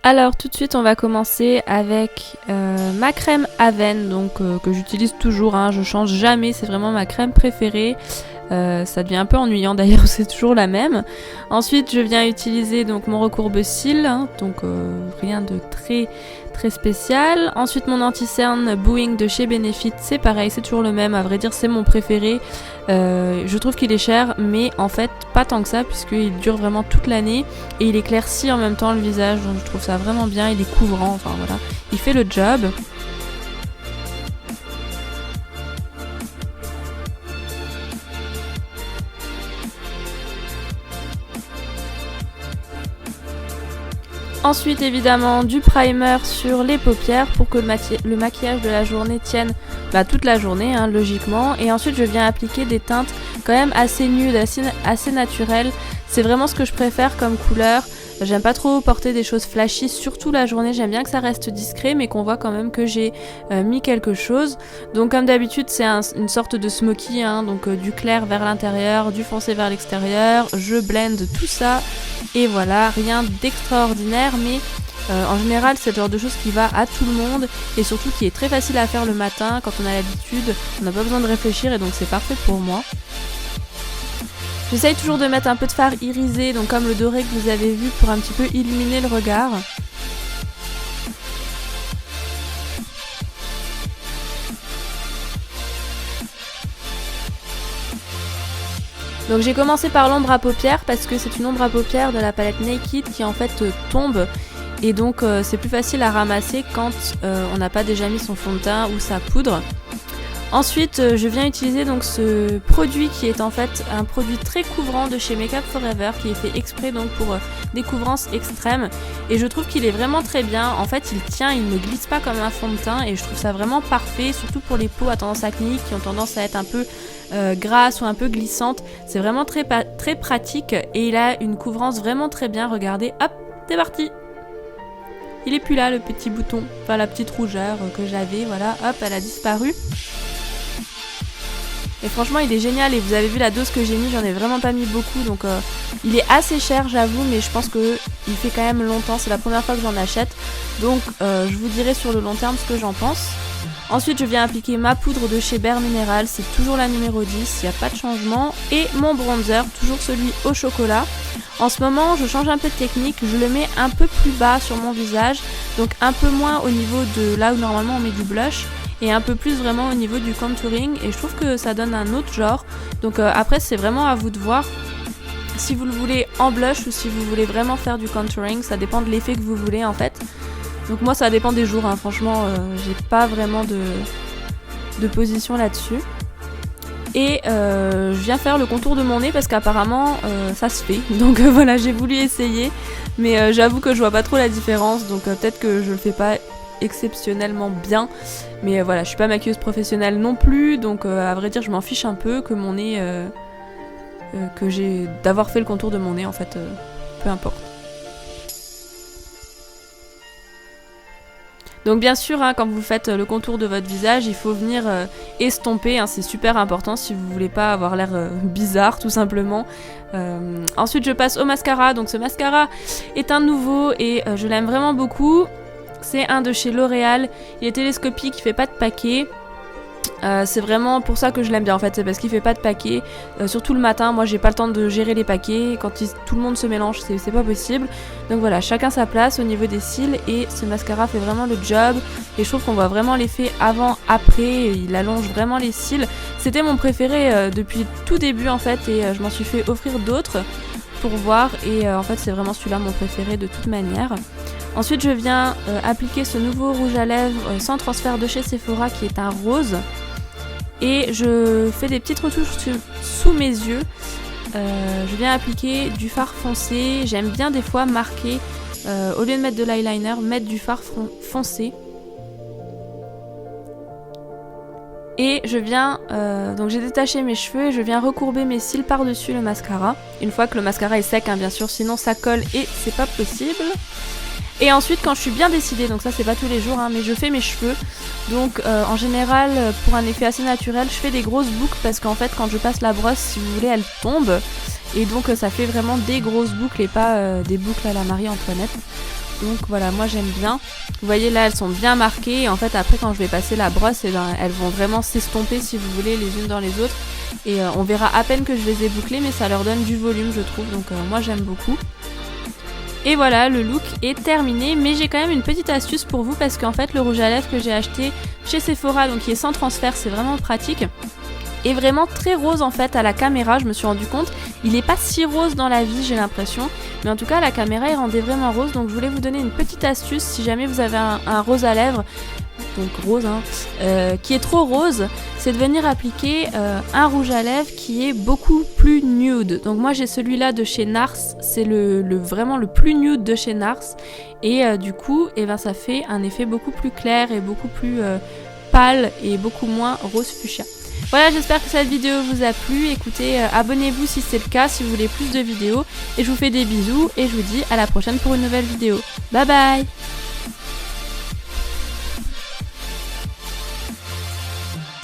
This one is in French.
Alors tout de suite on va commencer avec ma crème Aven, donc que j'utilise toujours, hein, je change jamais, c'est vraiment ma crème préférée. Ça devient un peu ennuyant d'ailleurs, c'est toujours la même. Ensuite je viens utiliser donc mon recourbe-cils, hein, donc rien de très spécial. Ensuite mon anti-cerne Booing de chez Benefit, c'est pareil, c'est toujours le même, à vrai dire c'est mon préféré. Je trouve qu'il est cher, mais en fait pas tant que ça, puisqu'il dure vraiment toute l'année et il éclaircit en même temps le visage, donc je trouve ça vraiment bien, il est couvrant, enfin voilà, il fait le job. Ensuite évidemment du primer sur les paupières pour que le maquillage de la journée tienne toute la journée, hein, logiquement. Et ensuite je viens appliquer des teintes quand même assez nudes, assez naturelles. C'est vraiment ce que je préfère comme couleur. J'aime pas trop porter des choses flashy, surtout la journée, j'aime bien que ça reste discret mais qu'on voit quand même que j'ai mis quelque chose. Donc comme d'habitude c'est une sorte de smoky, hein, donc du clair vers l'intérieur, du foncé vers l'extérieur, je blende tout ça et voilà, rien d'extraordinaire mais en général c'est le genre de chose qui va à tout le monde et surtout qui est très facile à faire le matin quand on a l'habitude, on n'a pas besoin de réfléchir et donc c'est parfait pour moi. J'essaye toujours de mettre un peu de fard irisé, donc comme le doré que vous avez vu, pour un petit peu illuminer le regard. Donc j'ai commencé par l'ombre à paupières parce que c'est une ombre à paupières de la palette Naked qui en fait tombe et donc c'est plus facile à ramasser quand on n'a pas déjà mis son fond de teint ou sa poudre. Ensuite, je viens utiliser donc ce produit qui est en fait un produit très couvrant de chez Make Up For Ever qui est fait exprès donc pour des couvrances extrêmes et je trouve qu'il est vraiment très bien. En fait, il tient, il ne glisse pas comme un fond de teint et je trouve ça vraiment parfait, surtout pour les peaux à tendance acnéique qui ont tendance à être un peu grasses ou un peu glissantes. C'est vraiment très pratique et il a une couvrance vraiment très bien. Regardez, hop, c'est parti. Il est plus là le petit bouton, enfin la petite rougeur que j'avais, voilà, hop, elle a disparu. Et franchement il est génial et vous avez vu la dose que j'ai mis, j'en ai vraiment pas mis beaucoup donc il est assez cher j'avoue mais je pense que il fait quand même longtemps, c'est la première fois que j'en achète donc je vous dirai sur le long terme ce que j'en pense. Ensuite je viens appliquer ma poudre de chez Bare Mineral, c'est toujours la numéro 10, il n'y a pas de changement et mon bronzer, toujours celui au chocolat. En ce moment je change un peu de technique, je le mets un peu plus bas sur mon visage, donc un peu moins au niveau de là où normalement on met du blush et un peu plus vraiment au niveau du contouring et je trouve que ça donne un autre genre. Donc après c'est vraiment à vous de voir si vous le voulez en blush ou si vous voulez vraiment faire du contouring, ça dépend de l'effet que vous voulez en fait. Donc moi ça dépend des jours, hein. Franchement j'ai pas vraiment de position là-dessus. Et je viens faire le contour de mon nez parce qu'apparemment ça se fait, donc voilà j'ai voulu essayer mais j'avoue que je vois pas trop la différence donc peut-être que je le fais pas exceptionnellement bien mais voilà je suis pas maquilleuse professionnelle non plus donc à vrai dire je m'en fiche un peu que mon nez que j'ai d'avoir fait le contour de mon nez en fait peu importe. Donc bien sûr hein, quand vous faites le contour de votre visage il faut venir estomper, hein, c'est super important si vous voulez pas avoir l'air bizarre tout simplement. Ensuite je passe au mascara, donc ce mascara est un nouveau et je l'aime vraiment beaucoup. C'est un de chez L'Oréal, il est télescopique, il fait pas de paquet. C'est vraiment pour ça que je l'aime bien en fait, c'est parce qu'il fait pas de paquet. Surtout le matin, moi j'ai pas le temps de gérer les paquets. Quand tout le monde se mélange, c'est pas possible. Donc voilà, chacun sa place au niveau des cils et ce mascara fait vraiment le job. Et je trouve qu'on voit vraiment l'effet avant-après, il allonge vraiment les cils. C'était mon préféré depuis tout début en fait et je m'en suis fait offrir d'autres pour voir. Et en fait c'est vraiment celui-là mon préféré de toute manière. Ensuite je viens appliquer ce nouveau rouge à lèvres sans transfert de chez Sephora qui est un rose. Et je fais des petites retouches sous mes yeux. Je viens appliquer du fard foncé. J'aime bien des fois marquer, au lieu de mettre de l'eyeliner, mettre du fard foncé. Et je viens, donc j'ai détaché mes cheveux et je viens recourber mes cils par-dessus le mascara. Une fois que le mascara est sec, hein, bien sûr, sinon ça colle et c'est pas possible. Et ensuite quand je suis bien décidée, donc ça c'est pas tous les jours, hein, mais je fais mes cheveux. Donc en général pour un effet assez naturel je fais des grosses boucles parce qu'en fait quand je passe la brosse si vous voulez elle tombe. Et donc ça fait vraiment des grosses boucles et pas des boucles à la Marie-Antoinette. Donc voilà, moi j'aime bien. Vous voyez là, elles sont bien marquées. Et en fait, après, quand je vais passer la brosse, eh ben, elles vont vraiment s'estomper, si vous voulez, les unes dans les autres. Et on verra à peine que je les ai bouclées, mais ça leur donne du volume, je trouve. Donc moi j'aime beaucoup. Et voilà, le look est terminé, mais j'ai quand même une petite astuce pour vous parce qu'en fait le rouge à lèvres que j'ai acheté chez Sephora, donc qui est sans transfert, c'est vraiment pratique, est vraiment très rose en fait à la caméra, je me suis rendu compte. Il est pas si rose dans la vie, j'ai l'impression, mais en tout cas à la caméra il rendait vraiment rose, donc je voulais vous donner une petite astuce si jamais vous avez un rose à lèvres, donc rose, qui est trop rose, c'est de venir appliquer un rouge à lèvres qui est beaucoup plus nude. Donc moi j'ai celui-là de chez Nars, c'est vraiment le plus nude de chez Nars, et du coup ça fait un effet beaucoup plus clair et beaucoup plus pâle et beaucoup moins rose fuchsia. Voilà, j'espère que cette vidéo vous a plu. Écoutez, abonnez-vous si c'est le cas, si vous voulez plus de vidéos, et je vous fais des bisous et je vous dis à la prochaine pour une nouvelle vidéo. Bye bye.